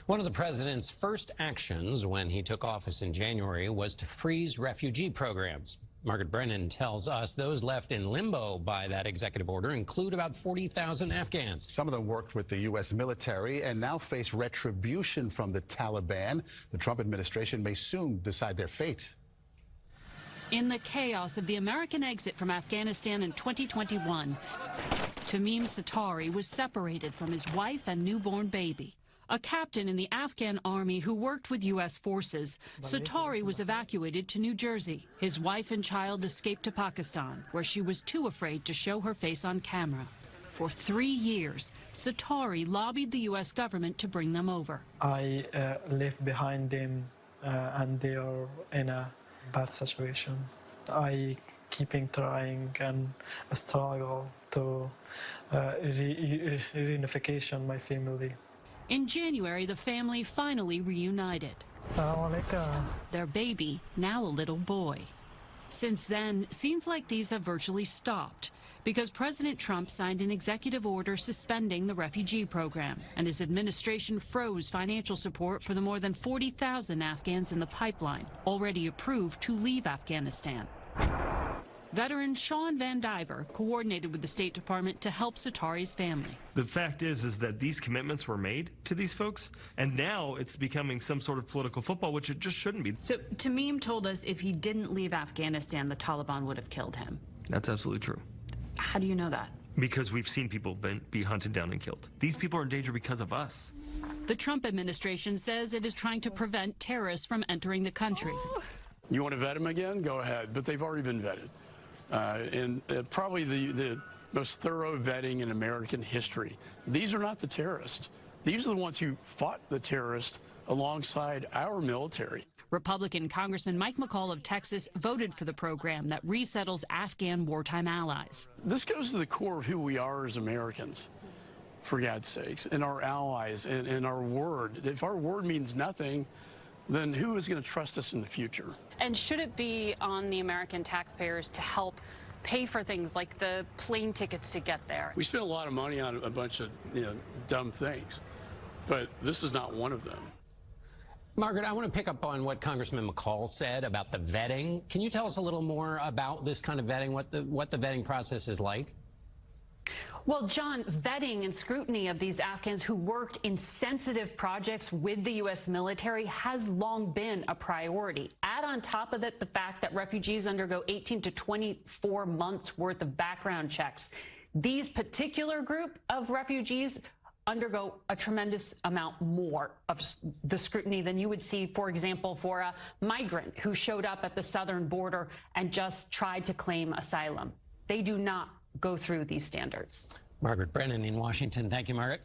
One of the president's first actions when he took office in January was to freeze refugee programs. Margaret Brennan tells us those left in limbo by that executive order include about 40,000 Afghans. Some of them worked with the U.S. military and now face retribution from the Taliban. The Trump administration may soon decide their fate. In the chaos of the American exit from Afghanistan in 2021, Tamim Satari was separated from his wife and newborn baby. A captain in the Afghan army who worked with U.S. forces, Satari was evacuated to New Jersey. His wife and child escaped to Pakistan, where she was too afraid to show her face on camera. For 3 years, Satari lobbied the U.S. government to bring them over. I left behind them, and they are in a bad situation. I keeping trying and struggle to reunification my family. In January, the family finally reunited. Their baby, now a little boy. Since then, scenes like these have virtually stopped because President Trump signed an executive order suspending the refugee program, and his administration froze financial support for the more than 40,000 Afghans in the pipeline, already approved to leave Afghanistan. Veteran Sean Van Diver coordinated with the State Department to help Satari's family. The fact is that these commitments were made to these folks, and now it's becoming some sort of political football, which it just shouldn't be. So Tamim told us if he didn't leave Afghanistan, the Taliban would have killed him. That's absolutely true. How do you know that? Because we've seen people be hunted down and killed. These people are in danger because of us. The Trump administration says it is trying to prevent terrorists from entering the country. You want to vet them again? Go ahead, but they've already been vetted. Probably the most thorough vetting in American history. These are not the terrorists. These are the ones who fought the terrorists alongside our military. Republican Congressman Mike McCaul of Texas voted for the program that resettles Afghan wartime allies. This goes to the core of who we are as Americans, for God's sakes, and our allies and our word. If our word means nothing, then who is going to trust us in the future? And should it be on the American taxpayers to help pay for things like the plane tickets to get there? We spend a lot of money on a bunch of dumb things, but this is not one of them. Margaret, I want to pick up on what Congressman McCaul said about the vetting. Can you tell us a little more about this kind of vetting, what the vetting process is like? Well, John, vetting and scrutiny of these Afghans who worked in sensitive projects with the U.S. military has long been a priority. Add on top of it the fact that refugees undergo 18 to 24 months worth of background checks. These particular group of refugees undergo a tremendous amount more of the scrutiny than you would see, for example, for a migrant who showed up at the southern border and just tried to claim asylum. They do not go through these standards. Margaret Brennan in Washington. Thank you, Margaret.